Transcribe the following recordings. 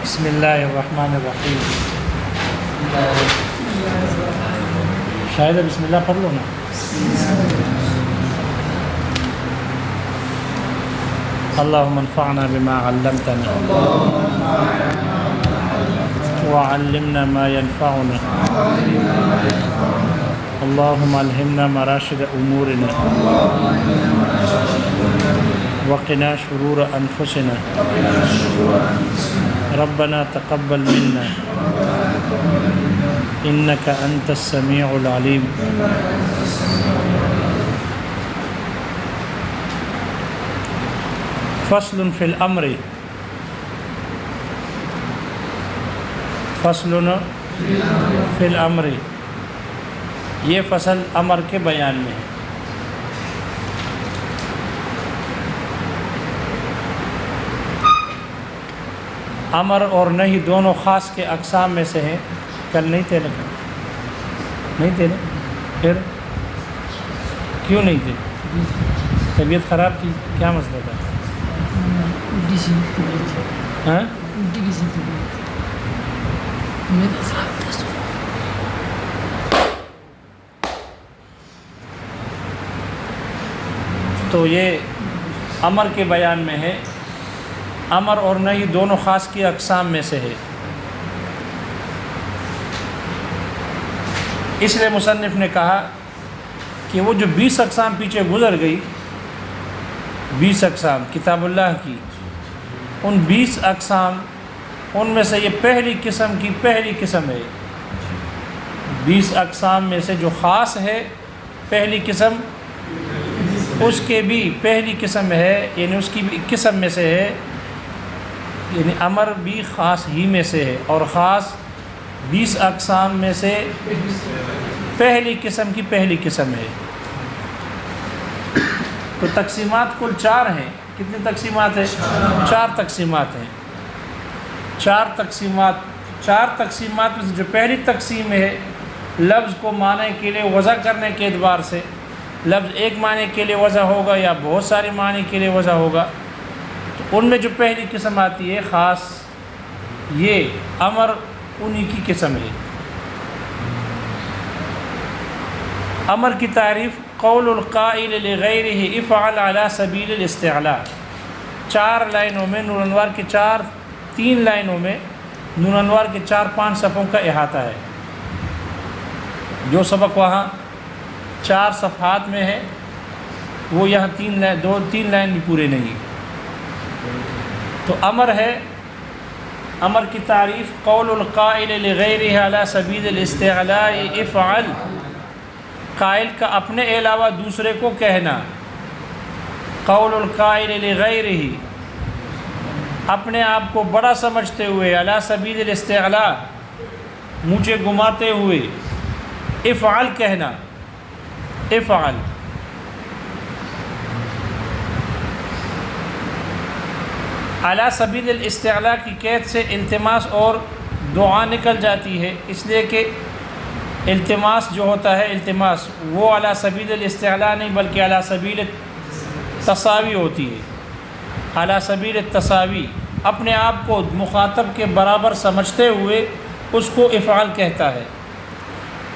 بسم اللہ الرحمن الرحیم. شاید بسم اللہ پڑھ لو نا. اللہم انفعنا بما علمتنا وعلمنا ما ينفعنا اللہم الہمنا مراشد امورنا وقنا شرور انفسنا ربنا تقبل منا انك انت السمیع العلیم. فصل فی الامر، فصل فی الامر، یہ فصل امر کے بیان میں ہے. امر اور نہیں دونوں خاص کے اقسام میں سے ہیں. کل نہیں تھے نا؟ نہیں تھے نا؟ پھر کیوں نہیں تھے؟ طبیعت خراب تھی؟ کیا مسئلہ تھا؟ ہاں؟ تو یہ امر کے بیان میں ہے. امر اور نہی دونوں خاص کی اقسام میں سے ہے. اس لیے مصنف نے کہا کہ وہ جو 20 اقسام پیچھے گزر گئی، 20 اقسام کتاب اللہ کی، ان 20 اقسام ان میں سے یہ پہلی قسم کی پہلی قسم ہے. 20 اقسام میں سے جو خاص ہے پہلی قسم، اس کے بھی پہلی قسم ہے، یعنی اس کی بھی قسم میں سے ہے. یعنی امر بھی خاص ہی میں سے ہے، اور خاص 20 اقسام میں سے پہلی قسم کی پہلی قسم ہے. تو تقسیمات کل 4 ہیں. کتنی تقسیمات ہیں؟ 4 تقسیمات ہیں. 4 تقسیمات میں سے جو پہلی تقسیم ہے، لفظ کو معنی کے لیے وضع کرنے کے اعتبار سے، لفظ ایک معنی کے لیے وضع ہوگا یا بہت سارے معنی کے لیے وضع ہوگا. تو ان میں جو پہلی قسم آتی ہے خاص، یہ امر انہی کی قسم ہے. امر کی تعریف: قول القائل لغیرہ افعل علی سبیل الاستعلاء. 4 لائنوں میں نور انوار کے 3 لائنوں میں نور انوار کے 4-5 صفحوں کا احاطہ ہے. جو سبق وہاں 4 صفحات میں ہے، وہ یہاں 3 لائن بھی پورے نہیں. تو امر ہے. امر کی تعریف: قول القائل لغیرہ علی سبیل الاستعلاء افعل. قائل کا اپنے علاوہ دوسرے کو کہنا. قول القائل لغیرہ، اپنے آپ کو بڑا سمجھتے ہوئے، علی سبیل الاستعلاء، مونچھے گھماتے ہوئے، افعل کہنا. افعل علی سبیل الاستعلاء کی قید سے التماس اور دعا نکل جاتی ہے، اس لیے کہ التماس جو ہوتا ہے، التماس وہ علی سبیل الاستعلاء نہیں بلکہ علی سبیل التساوی ہوتی ہے. علی سبیل التساوی، اپنے آپ کو مخاطب کے برابر سمجھتے ہوئے اس کو افعال کہتا ہے.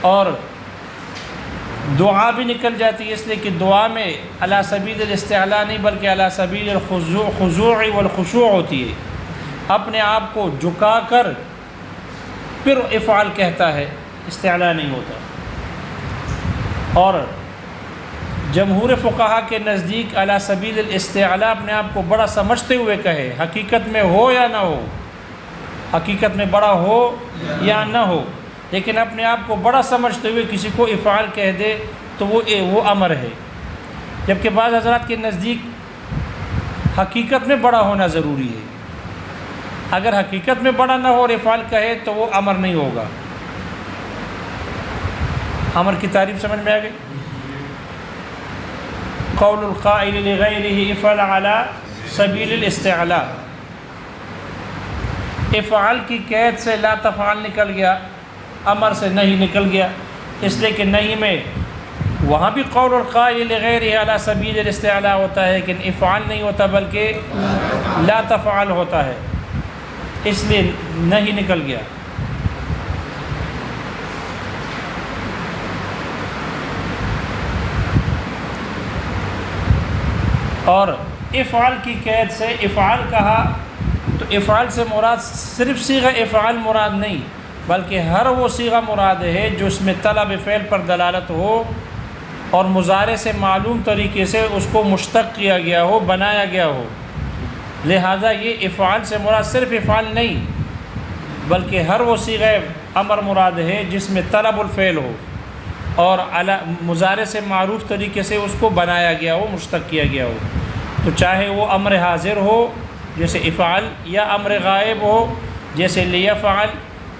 اور دعا بھی نکل جاتی ہے، اس لیے کہ دعا میں علی سبیل الاستعلاء نہیں بلکہ علی سبیل الخضوع والخشوع ہوتی ہے. اپنے آپ کو جھکا کر پھر افعال کہتا ہے، استعلاء نہیں ہوتا. اور جمہور فقہا کے نزدیک علی سبیل الاستعلاء اپنے آپ کو بڑا سمجھتے ہوئے کہے، حقیقت میں ہو یا نہ ہو، حقیقت میں بڑا ہو یا نہ ہو، لیکن اپنے آپ کو بڑا سمجھتے ہوئے کسی کو افعال کہہ دے تو وہ امر ہے. جبکہ بعض حضرات کے نزدیک حقیقت میں بڑا ہونا ضروری ہے. اگر حقیقت میں بڑا نہ ہو اور افعال کہے تو وہ امر نہیں ہوگا. امر کی تعریف سمجھ میں آ گئی؟ قول القائل لغیرہ افعل علی سبیل الاستعلاء. افعال کی قید سے لا تفعل نکل گیا، امر سے نہیں نکل گیا، اس لیے کہ نہیں میں وہاں بھی قول القائل لغیرہ علی سبیل الاستعلاء ہوتا ہے، لیکن افعل نہیں ہوتا بلکہ لا تفعل ہوتا ہے، اس لیے نہیں نکل گیا۔ اور افعال کی قید سے افعال کہا تو افعال سے مراد صرف صیغہ افعال مراد نہیں، بلکہ ہر وہ صیغہ مراد ہے جو اس میں طلب فعل پر دلالت ہو اور مضارع سے معلوم طریقے سے اس کو مشتق کیا گیا ہو، بنایا گیا ہو۔ لہذا یہ افعال سے مراد صرف افعال نہیں، بلکہ ہر وہ صیغہ امر مراد ہے جس میں طلب الفعل ہو اور مضارع سے معروف طریقے سے اس کو بنایا گیا ہو، مشتق کیا گیا ہو۔ تو چاہے وہ امر حاضر ہو جیسے افعال، یا امر غائب ہو جیسے لیفعل،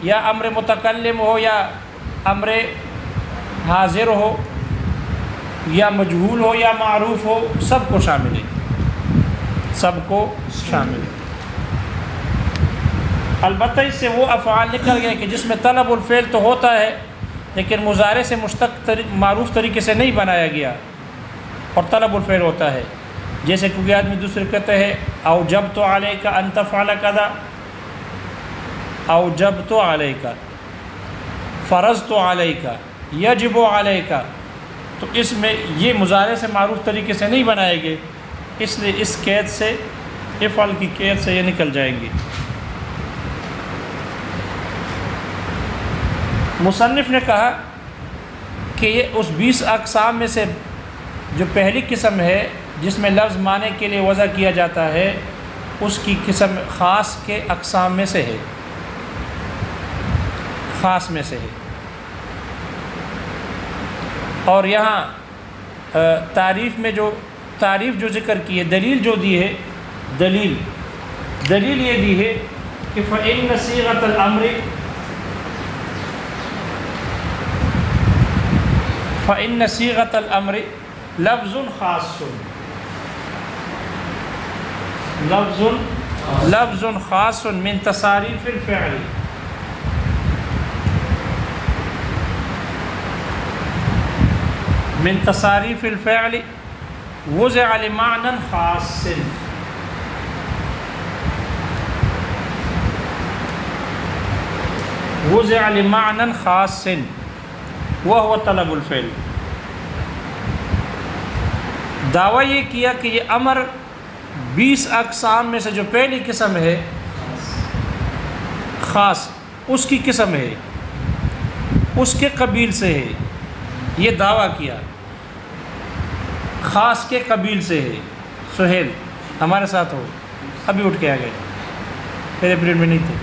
یا امر متکلم ہو یا امر حاضر ہو، یا مجہول ہو یا معروف ہو، سب کو شامل ہے، سب کو شامل ہے۔ البتہ اس سے وہ افعال نکل گئے کہ جس میں طلب الفعل تو ہوتا ہے لیکن مضارع سے مشتق معروف طریقے سے نہیں بنایا گیا اور طلب الفعل ہوتا ہے، جیسے کوئی آدمی دوسرے کہتے ہیں اوجبت علیک ان تفعل کذا، اوجبت علیک، فرضت علیک، یجب علیک، تو اس میں یہ مضارع سے معروف طریقے سے نہیں بنائے گئے، اس لیے اس قید سے، افعل کی قید سے یہ نکل جائیں گے۔ مصنف نے کہا کہ یہ اس 20 اقسام میں سے جو پہلی قسم ہے جس میں لفظ معنی کے لیے وضع کیا جاتا ہے، اس کی قسم خاص کے اقسام میں سے ہے، خاص میں سے ہے۔ اور یہاں تعریف میں جو ذکر کی ہے، دلیل جو دی ہے، دلیل یہ دی ہے کہ فَإِنَّ صِيغَةَ الْأَمْرِ فَإِنَّ صِيغَةَ الْأَمْرِ لفظ خاص، لفظ خاص من تصاریف الفعل، من تصاریف الفعل وضع لمعنى خاص، وضع لمعنى خاص وهو طلب الفعل۔ دعویٰ یہ کیا کہ یہ امر 20 اقسام میں سے جو پہلی قسم ہے خاص، اس کی قسم ہے، اس کے قبیل سے ہے، یہ دعویٰ کیا خاص کے قبیل سے ہے۔ سہیل ہمارے ساتھ ہو، ابھی اٹھ کے آ گئے، پہلے پیریڈ میں نہیں تھے،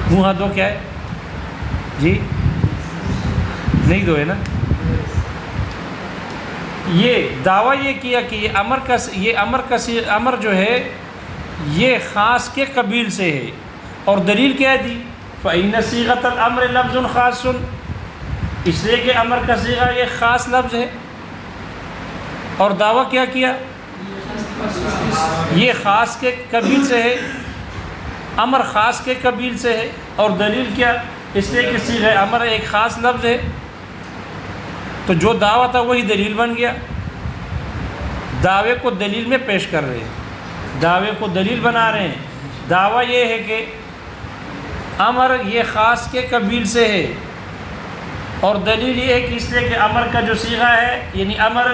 منہ ہاتھ دو، کیا ہے جی؟ نہیں دو ہے نا؟ یہ دعویٰ یہ کیا کہ یہ امر جو ہے یہ خاص کے قبیل سے ہے، اور دلیل کیا دی؟ فَإِنَّ صِيغَةَ الْأَمْرِ لَفْظٌ خَاصٌ، اس لیے کہ امر کا صیغہ یہ خاص لفظ ہے، اور دعویٰ کیا یہ خاص کے قبیل سے ہے، امر خاص کے قبیل سے ہے، اور دلیل کیا؟ اس لیے کہ صیغہ امر ایک خاص لفظ ہے۔ تو جو دعویٰ تھا وہی دلیل بن گیا، دعوے کو دلیل میں پیش کر رہے ہیں، دعوے کو دلیل بنا رہے ہیں۔ دعویٰ یہ ہے کہ امر یہ خاص کے قبیل سے ہے، اور دلیل یہ ہے کہ اس لیے کہ امر کا جو صیغہ ہے، یعنی امر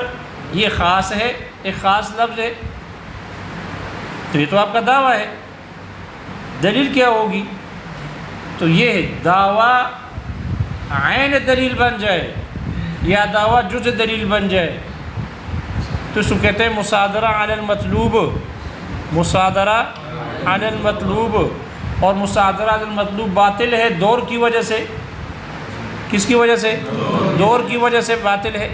یہ خاص ہے، ایک خاص لفظ ہے، تو یہ تو آپ کا دعویٰ ہے، دلیل کیا ہوگی؟ تو یہ دعویٰ عین دلیل بن جائے یا دعویٰ جز دلیل بن جائے تو اس کو کہتے ہیں مصادرہ علی المطلوب، مصادرہ علی المطلوب، اور مصادرہ علی المطلوب باطل ہے دور کی وجہ سے۔ کس کی وجہ سے؟ دور کی وجہ سے باطل ہے،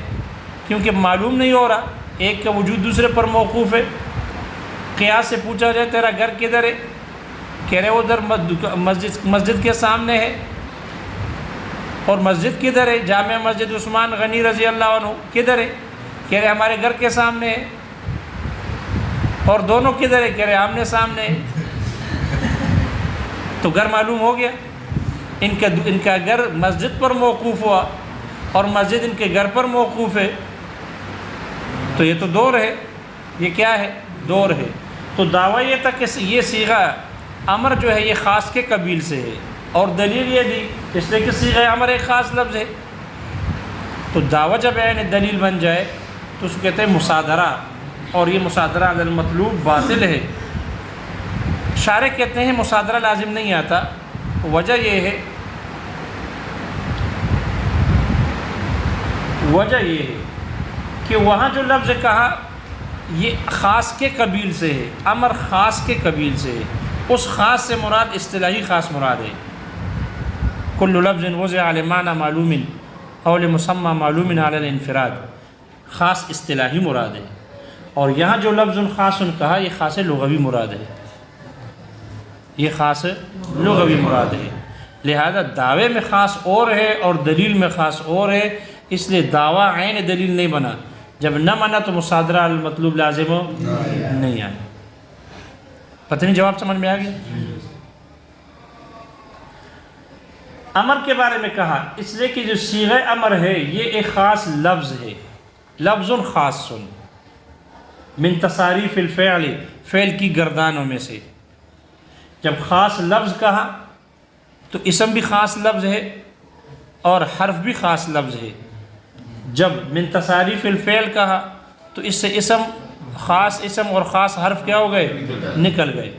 کیونکہ معلوم نہیں ہو رہا، ایک کا وجود دوسرے پر موقوف ہے۔ قیاس سے پوچھا جائے تیرا گھر کدھر ہے، کہہ رہے ادھر مسجد کے سامنے ہے، اور مسجد کدھر ہے؟ جامع مسجد عثمان غنی رضی اللہ عنہ کدھر ہے؟ کہہ رہے ہمارے گھر کے سامنے ہے۔ اور دونوں کدھر ہے؟ کہہ رہے آمنے سامنے ہے۔ تو گھر معلوم ہو گیا، ان کا گھر مسجد پر موقوف ہوا، اور مسجد ان کے گھر پر موقوف ہے، تو یہ تو دور ہے، یہ کیا ہے؟ دور ہے۔ تو دعویٰ یہ تھا کہ یہ صیغہ امر جو ہے یہ خاص کے قبیل سے ہے، اور دلیل یہ دی اس لیے کہ صیغہ امر ایک خاص لفظ ہے۔ تو دعویٰ جب یعنی دلیل بن جائے تو اس کو کہتے ہیں مصادرہ، اور یہ مصادرہ علی المطلوب باطل ہے۔ شارح کہتے ہیں مصادرہ لازم نہیں آتا، وجہ یہ ہے کہ وہاں جو لفظ کہا یہ خاص کے قبیل سے ہے، امر خاص کے قبیل سے ہے، اس خاص سے مراد اصطلاحی خاص مراد ہے۔ کل لفظ وضع علی معنی معلوم او لمسمى معلوم علی الانفراد، خاص اصطلاحی مراد ہے، اور یہاں جو لفظ خاص کہا یہ خاص لغوی مراد ہے، یہ خاص لغوی مراد ہے۔ لہذا دعوے میں خاص اور ہے اور دلیل میں خاص اور ہے، اس لیے دعویٰ عین دلیل نہیں بنا، جب نہ مانا تو مصادرہ المطلوب لازم ہو نہیں آئے۔ پتہ نہیں جواب سمجھ میں آ گیا؟ امر کے بارے میں کہا اس لیے کہ جو صیغہ امر ہے یہ ایک خاص لفظ ہے، لفظ خاص من تصاریف الفعل، فعل کی گردانوں میں سے۔ جب خاص لفظ کہا تو اسم بھی خاص لفظ ہے اور حرف بھی خاص لفظ ہے۔ جب من تصاریف الفعل کہا تو اس سے اسم، خاص اسم اور خاص حرف کیا ہو گئے؟ نکل گئے۔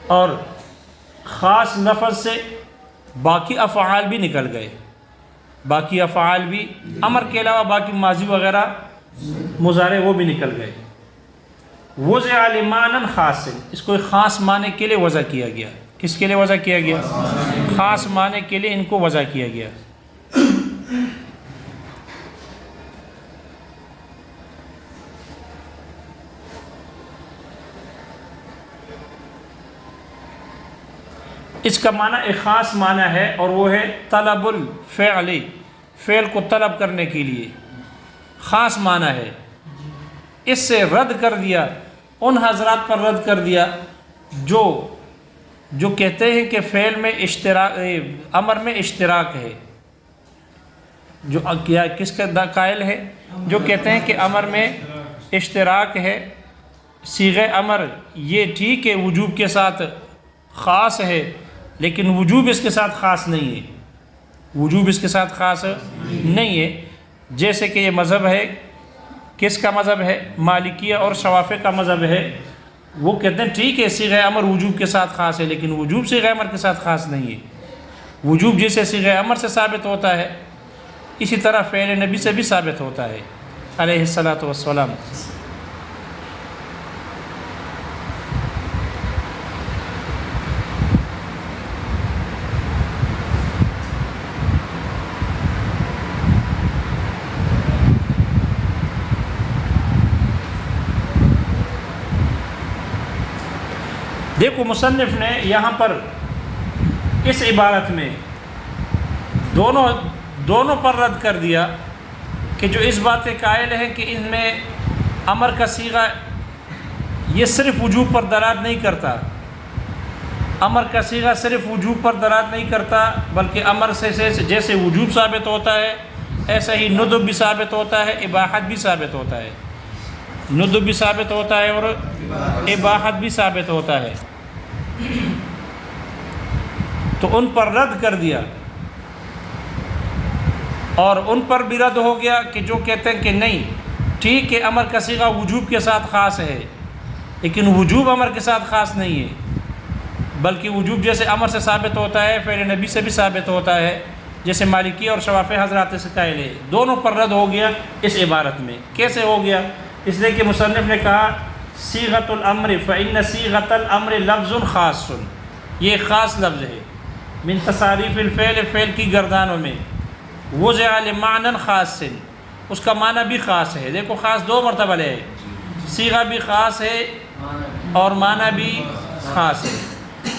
اور خاص لفظ سے باقی افعال بھی نکل گئے، باقی افعال بھی امر کے علاوہ باقی ماضی وغیرہ مضارع وہ بھی نکل گئے۔ وضع لمعنی خاص، اس کو ایک خاص معنی کے لیے وضع کیا گیا۔ کس کے لیے وضع کیا گیا؟ خاص معنی کے لیے ان کو وضع کیا گیا۔ اس کا معنی ایک خاص معنی ہے اور وہ ہے طلب الفعل، فعل کو طلب کرنے کے لیے خاص معنی ہے۔ اس سے رد کر دیا، ان حضرات پر رد کر دیا جو کہتے ہیں کہ فعل میں اشتراک، امر میں اشتراک ہے۔ جو کیا کس کا قائل ہے؟ جو کہتے ہیں کہ امر میں اشتراک ہے، صیغہ امر یہ ٹھیک ہے وجوب کے ساتھ خاص ہے، لیکن وجوب اس کے ساتھ خاص نہیں ہے، وجوب اس کے ساتھ خاص نہیں ہے۔ جیسے کہ یہ مذہب ہے، کس کا مذہب ہے؟ مالکیہ اور شوافع کا مذہب ہے۔ وہ کہتے ہیں ٹھیک ہے صیغہ امر وجوب کے ساتھ خاص ہے، لیکن وجوب صیغہ امر کے ساتھ خاص نہیں ہے۔ وجوب جیسے صیغہ امر سے ثابت ہوتا ہے، اسی طرح فعل نبی سے بھی ثابت ہوتا ہے علیہ الصلاۃ والسلام۔ دیکھو مصنف نے یہاں پر اس عبارت میں دونوں پر رد کر دیا کہ جو اس بات کے قائل ہیں کہ ان میں امر کا صیغہ یہ صرف وجوب پر دلالت نہیں کرتا، امر کا صیغہ صرف وجوب پر دلالت نہیں کرتا، بلکہ امر سے جیسے وجوب ثابت ہوتا ہے ایسا ہی ندب بھی ثابت ہوتا ہے، اباحت بھی ثابت ہوتا ہے، ندب بھی ثابت ہوتا ہے اور اباحت بھی ثابت ہوتا ہے۔ تو ان پر رد کر دیا، اور ان پر بھی رد ہو گیا کہ جو کہتے ہیں کہ نہیں ٹھیک ہے امر کا صیغہ وجوب کے ساتھ خاص ہے، لیکن وجوب امر کے ساتھ خاص نہیں ہے، بلکہ وجوب جیسے امر سے ثابت ہوتا ہے فعل نبی سے بھی ثابت ہوتا ہے، جیسے مالکی اور شوافع حضرات سے قائل ہے۔ دونوں پر رد ہو گیا اس عبارت میں۔ کیسے ہو گیا؟ اس لیے کہ مصنف نے کہا صیغۃ الامر فإن صیغۃ الامر لفظ خاص، یہ خاص لفظ ہے، من تصاریف الفعل، فعل کی گردانوں میں، وضع لمعنی خاص، اس کا معنی بھی خاص ہے۔ دیکھو خاص دو مرتبہ ہے، صیغہ بھی خاص ہے اور معنی بھی خاص ہے۔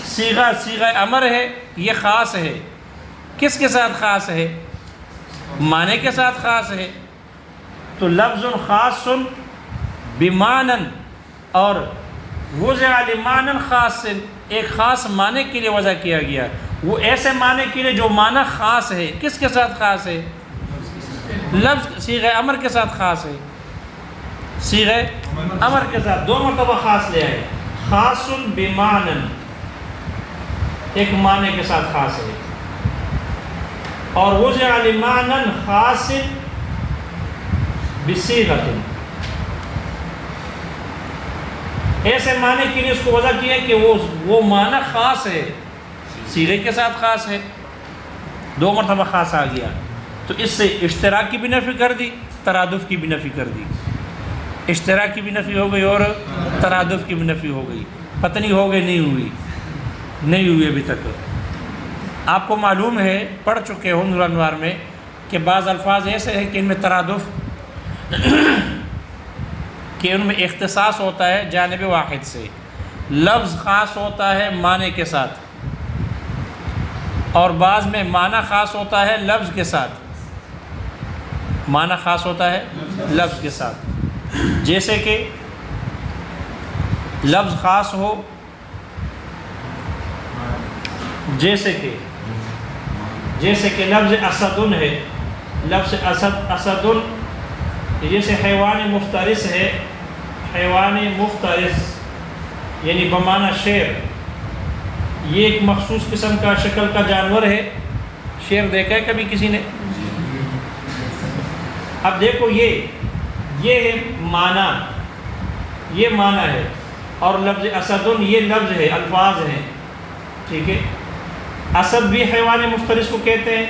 صیغہ امر ہے، یہ خاص ہے، کس کے ساتھ خاص ہے؟ معنی کے ساتھ خاص ہے۔ تو لفظ خاص بمعنی اور وضع لمعنی خاص، ایک خاص معنی کے لیے وضع کیا گیا، وہ ایسے معنی کے لیے جو معنی خاص ہے. کس کے ساتھ خاص ہے؟ لفظ صیغہ امر کے ساتھ خاص ہے. صیغہ امر کے ساتھ 2 مرتبہ خاص لے آئے. خاص بمعنی، ایک معنی کے ساتھ خاص ہے. اور وضع لمعنی خاص بصیغۃ، ایسے معنی کے لیے اس کو وضع کیا کہ وہ معنی خاص ہے، صیغے کے ساتھ خاص ہے. 2 مرتبہ خاص آ گیا. تو اس سے اشتراک کی بھی نفی کر دی، ترادف کی بھی نفی کر دی. اشتراک کی بھی نفی ہو گئی اور ترادف کی بھی نفی ہو گئی. پتہ نہیں ہو گئی نہیں ہوئی ابھی تک. آپ کو معلوم ہے، پڑھ چکے ہو نور انوار میں، کہ بعض الفاظ ایسے ہیں کہ ان میں ترادف کہ ان میں اختصاص ہوتا ہے جانب واحد سے. لفظ خاص ہوتا ہے معنی کے ساتھ، اور بعض میں معنی خاص ہوتا ہے لفظ کے ساتھ. معنی خاص ہوتا ہے لفظ کے ساتھ. جیسے کہ لفظ خاص ہو، جیسے کہ لفظ اسدن ہے. لفظ اسدن جیسے حیوان مفترس ہے. حیوان مفترس یعنی بمعنی شیر. یہ ایک مخصوص قسم کا شکل کا جانور ہے. شیر دیکھا ہے کبھی کسی نے؟ اب دیکھو یہ ہے معنی، یہ معنی ہے. اور لفظ اسدن یہ لفظ ہے، الفاظ ہیں. ٹھیک ہے. اسد بھی حیوان مفترس کو کہتے ہیں،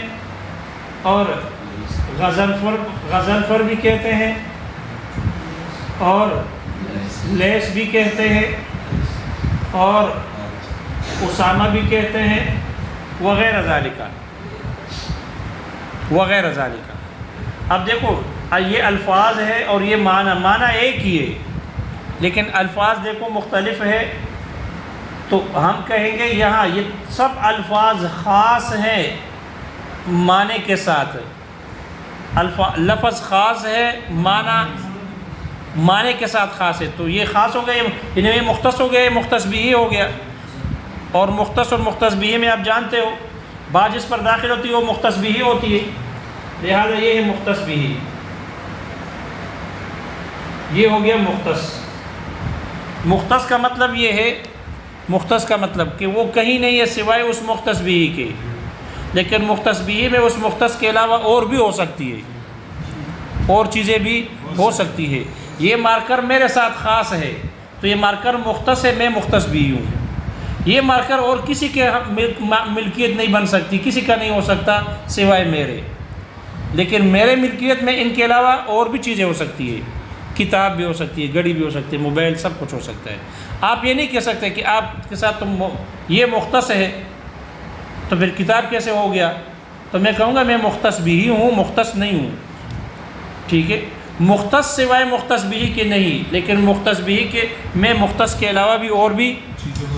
اور غضنفر بھی کہتے ہیں، اور لیس بھی کہتے ہیں، اور اسامہ بھی کہتے ہیں، وغیرہ ذالکہ. اب دیکھو یہ الفاظ ہے اور یہ معنی ایک ہی ہے، لیکن الفاظ دیکھو مختلف ہے. تو ہم کہیں گے یہاں یہ سب الفاظ خاص ہیں معنی کے ساتھ. لفظ خاص ہے، معنی کے ساتھ خاص ہے. تو یہ خاص ہو گیا، یہ مختص ہو گیا، یہ مختص بھی ہو گیا. اور مختص اور مختص بھی میں آپ جانتے ہو بعض اس پر داخل ہوتی ہے وہ مختص بھی ہوتی ہے. لہذا یہ ہے مختص بھی. یہ ہو گیا مختص. مختص کا مطلب یہ ہے، مختص کا مطلب کہ وہ کہیں نہیں ہے سوائے اس مختص بھی کے. لیکن مختص بھی میں اس مختص کے علاوہ اور بھی ہو سکتی ہے، اور چیزیں بھی ہو سکتی ہے. یہ مارکر میرے ساتھ خاص ہے تو یہ مارکر مختص ہے، میں مختص بھی ہوں. یہ مارکر اور کسی کے ملکیت نہیں بن سکتی، کسی کا نہیں ہو سکتا سوائے میرے. لیکن میرے ملکیت میں ان کے علاوہ اور بھی چیزیں ہو سکتی ہے. کتاب بھی ہو سکتی ہے، گھڑی بھی ہو سکتی ہے، موبائل، سب کچھ ہو سکتا ہے. آپ یہ نہیں کہہ سکتے کہ آپ کے ساتھ یہ مختص ہے تو پھر کتاب کیسے ہو گیا. تو میں کہوں گا میں مختص بھی ہوں، مختص نہیں ہوں. ٹھیک ہے. مختص سوائے مختص بھی کے نہیں، لیکن مختص بھی کہ میں مختص کے علاوہ بھی اور بھی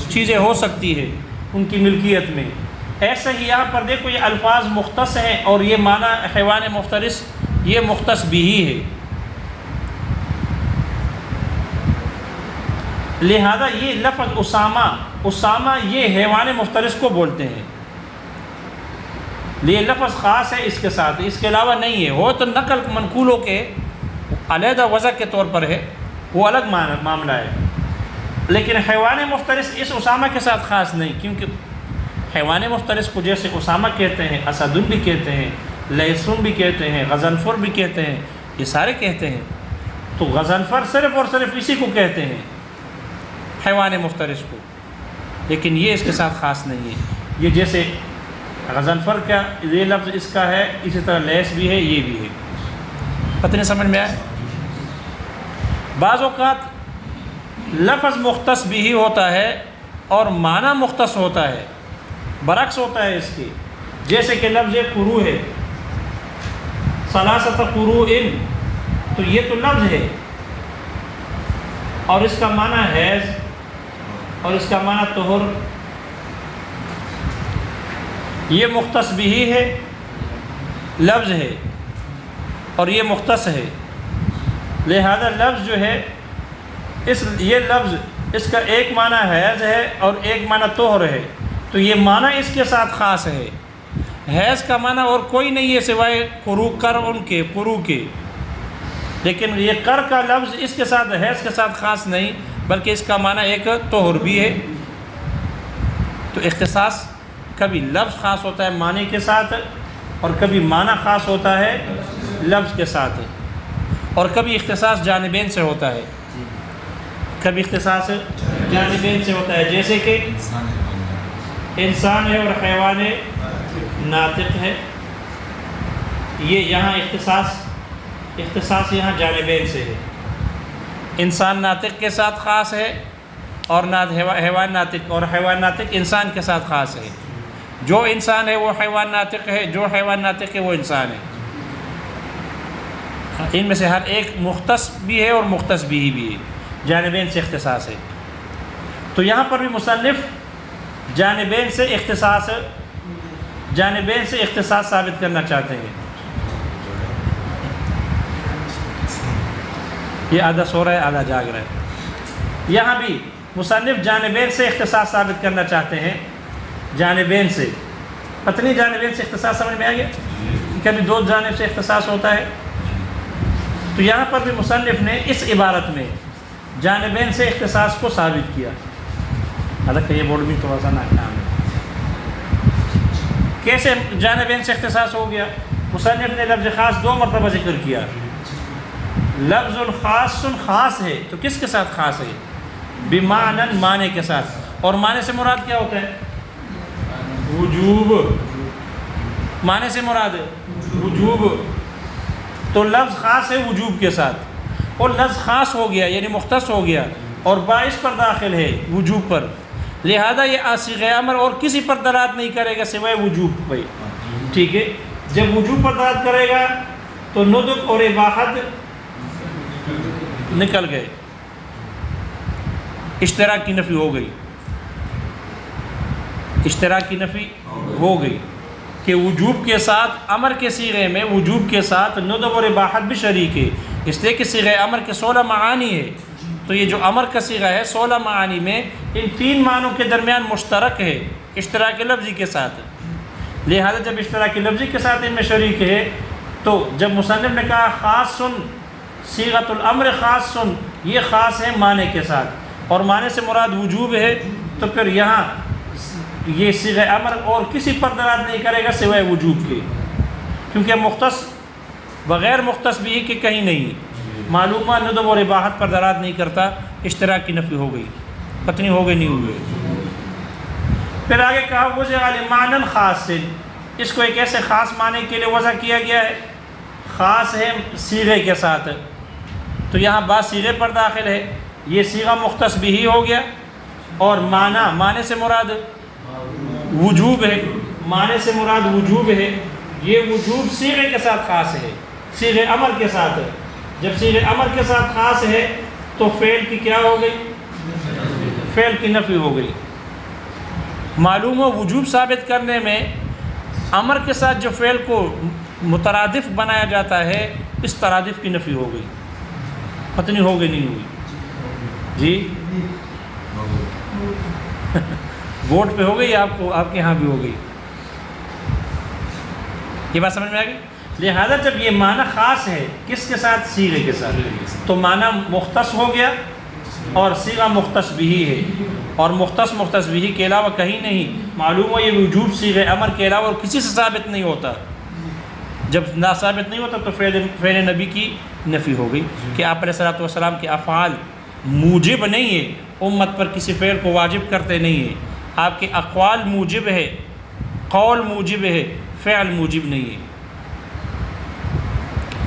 چیزیں ہو سکتی ہے ان کی ملکیت میں. ایسا ہی یہاں پر دیکھو یہ الفاظ مختص ہیں اور یہ معنی حیوان مفترس یہ مختص بھی ہے. لہذا یہ لفظ اسامہ یہ حیوان مفترس کو بولتے ہیں. یہ لفظ خاص ہے اس کے ساتھ، اس کے علاوہ نہیں ہے. ہو تو نقل منقولوں کے علیحدہ وضع کے طور پر ہے، وہ الگ معاملہ ہے. لیکن حیوان مفترس اس اسامہ کے ساتھ خاص نہیں، کیونکہ حیوان مفترس کو جیسے اسامہ کہتے ہیں، اسدن بھی کہتے ہیں، لیسن بھی کہتے ہیں، غضنفر بھی کہتے ہیں، یہ سارے کہتے ہیں. تو غضنفر صرف اور صرف اسی کو کہتے ہیں، حیوان مفترس کو. لیکن یہ اس کے ساتھ خاص نہیں ہے. یہ جیسے غضنفر کا یہ لفظ اس کا ہے، اسی طرح لیس بھی ہے، یہ بھی ہے. پتہ نہیں سمجھ میں آئے؟ بعض اوقات لفظ مختص بھی ہوتا ہے اور معنی مختص ہوتا ہے، برعکس ہوتا ہے اس کے. جیسے کہ لفظ قروء ہے، ثلاثۃ قروء، تو یہ تو لفظ ہے اور اس کا معنی حیض اور اس کا معنی طہر. یہ مختص بھی ہے، لفظ ہے اور یہ مختص ہے. لہذا لفظ جو ہے یہ لفظ اس کا ایک معنی حیض ہے اور ایک معنی طہر ہے. تو یہ معنی اس کے ساتھ خاص ہے۔ حیض کا معنی اور کوئی نہیں ہے سوائے قرو کر ان کے قرو کے، لیکن یہ کر کا لفظ اس کے ساتھ حیض کے ساتھ خاص نہیں، بلکہ اس کا معنی ایک طہر بھی ہے۔ تو اختصاص کبھی لفظ خاص ہوتا ہے معنی کے ساتھ، اور کبھی معنی خاص ہوتا ہے لفظ کے ساتھ، اور کبھی اختصاص جانبین سے ہوتا ہے، کبھی اختصاص جانبین سے ہوتا ہے، جیسے کہ انسان ہے اور حیوان ناطق ہے، یہ یہاں اختصاص یہاں جانبین سے ہے۔ انسان ناطق کے ساتھ خاص ہے اور حیوان ناطق، اور حیوان ناطق انسان کے ساتھ خاص ہے۔ جو انسان ہے وہ حیوان ناطق ہے، جو حیوان ناطق ہے وہ انسان ہے۔ ان میں سے ہر ایک مختص بھی ہے اور مختص بھی ہے، جانبین سے اختصاص ہے۔ تو یہاں پر بھی مصنف جانبین سے اختصاص ثابت کرنا چاہتے ہیں۔ یہ آدھا سو رہا ہے آدھا جاگ رہا ہے۔ یہاں بھی مصنف جانبین سے اختصاص ثابت کرنا چاہتے ہیں، جانبین سے۔ پتنی جانبین سے اختصاص سمجھ میں آ گیا؟ کبھی دو جانب سے اختصاص ہوتا ہے، تو یہاں پر بھی مصنف نے اس عبارت میں جانبین سے اختصاص کو ثابت کیا۔ حالانکہ یہ بورڈ بھی تھوڑا سا ناکام ہے۔ کیسے جانبین سے اختصاص ہو گیا؟ مصنف نے لفظ خاص دو مرتبہ ذکر کیا۔ لفظ خاص خاص ہے، تو کس کے ساتھ خاص ہے؟ بمعنی، معنی کے ساتھ۔ اور معنی سے مراد کیا ہوتا ہے؟ وجوب۔ معنی سے مراد وجوب، تو لفظ خاص ہے وجوب کے ساتھ، اور لفظ خاص ہو گیا یعنی مختص ہو گیا اور باعث پر داخل ہے وجوب پر، لہذا یہ صیغہ امر اور کسی پر دلالت نہیں کرے گا سوائے وجوب پہ۔ ٹھیک ہے، جب وجوب پر دلالت کرے گا تو ندب اور اباحت نکل گئے، اشتراک کی نفی ہو گئی، اشتراک کی نفی ہو گئی کہ وجوب کے ساتھ امر کے صیغے میں وجوب کے ساتھ ندب اور اباحت بھی شریک ہے، اس لیے کہ صیغہ امر کے 16 معانی ہے۔ تو یہ جو امر کا صیغہ ہے 16 معانی میں ان 3 معنوں کے درمیان مشترک ہے اشتراک لفظی کے ساتھ، لہذا جب اشتراک لفظی کے ساتھ ان میں شریک ہے تو جب مصنف نے کہا خاص صیغۃ الامر خاص، یہ خاص ہے معنی کے ساتھ اور معنی سے مراد وجوب ہے، تو پھر یہاں یہ صیغہ امر اور کسی پر دلالت نہیں کرے گا سوائے وجوب کے، کیونکہ مختص بغیر مختص بھی کہ کہیں نہیں، معلومہ ندب اور اباحت پر دلالت نہیں کرتا، اشتراک کی نفی ہو گئی، پتنی ہو گئی نہیں ہوئی۔ پھر آگے کہا وضع لمعنی خاص، اس کو ایک ایسے خاص معنی کے لیے وضع کیا گیا ہے، خاص ہے صیغے کے ساتھ، تو یہاں بات صیغے پر داخل ہے، یہ صیغہ مختص بھی ہی ہو گیا، اور معنی سے مراد وجوب ہے، معنی سے مراد وجوب ہے، یہ وجوب صیغے کے ساتھ خاص ہے، صیغہ امر کے ساتھ، جب صیغہ امر کے ساتھ خاص ہے تو فعل کی کیا ہو گئی؟ فعل کی نفی ہو گئی۔ معلوم ہو وجوب ثابت کرنے میں امر کے ساتھ جو فعل کو مترادف بنایا جاتا ہے اس ترادف کی نفی ہو گئی، پتنی ہو گئی نہیں ہوئی؟ جی بورڈ پہ ہو گئی، آپ کو آپ کے ہاں بھی ہو گئی، یہ بات سمجھ میں آ گئی؟ لہذا جب یہ معنی خاص ہے کس کے ساتھ؟ صیغے کے ساتھ، تو معنی مختص ہو گیا اور صیغہ مختص بھی ہے، اور مختص بھی کے علاوہ کہیں نہیں، معلوم ہو یہ وجوب صیغہ امر کے علاوہ اور کسی سے ثابت نہیں ہوتا، جب نہ ثابت نہیں ہوتا تو فعل نبی کی نفی ہو گئی کہ آپ علیہ الصلوۃ والسلام کے افعال موجب نہیں ہے، امت پر کسی فعل کو واجب کرتے نہیں ہیں، آپ کے اقوال موجب ہے، قول موجب ہے، فعل موجب نہیں ہے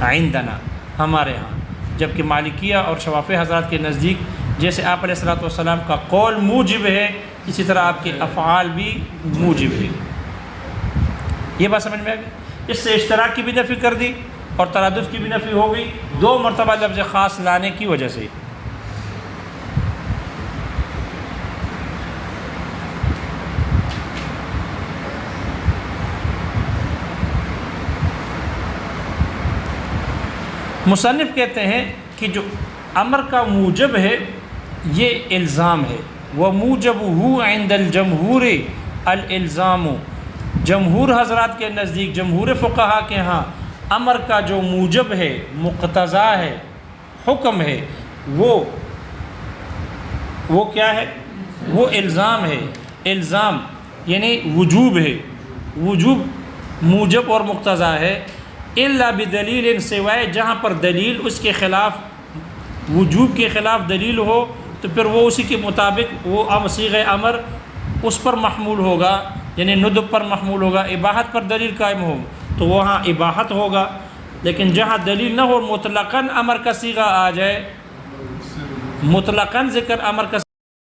عندنا ہمارے ہاں، جبکہ مالکیہ اور شوافی حضرات کے نزدیک جیسے آپ علیہ الصلوۃ والسلام کا قول موجب ہے اسی طرح آپ کے افعال بھی موجب ہے۔ یہ بات سمجھ میں آ گئی؟ اس سے اشتراک کی بھی نفی کر دی اور ترادف کی بھی نفی ہو گئی، 2 مرتبہ لفظ خاص لانے کی وجہ سے۔ مصنف کہتے ہیں کہ جو امر کا موجب ہے یہ الزام ہے، وَمُوجَبُهُ عِنْدَ الْجَمْهُورِ الالزام، جمہور حضرات کے نزدیک، جمہور فقہا کے ہاں امر کا جو موجب ہے، مقتضا ہے، حکم ہے، وہ کیا ہے؟ وہ الزام ہے۔ الزام یعنی وجوب ہے، وجوب موجب اور مقتضا ہے۔ الا بدلیل، سوائے جہاں پر دلیل اس کے خلاف، وجوب کے خلاف دلیل ہو تو پھر وہ اسی کے مطابق وہ صیغہ امر اس پر محمول ہوگا، یعنی ندب پر محمول ہوگا۔ اباحت پر دلیل قائم ہو تو وہاں اباحت ہوگا، لیکن جہاں دلیل نہ ہو، مطلقاً امر کا صیغہ آ جائے، مطلقاً ذکر امر کا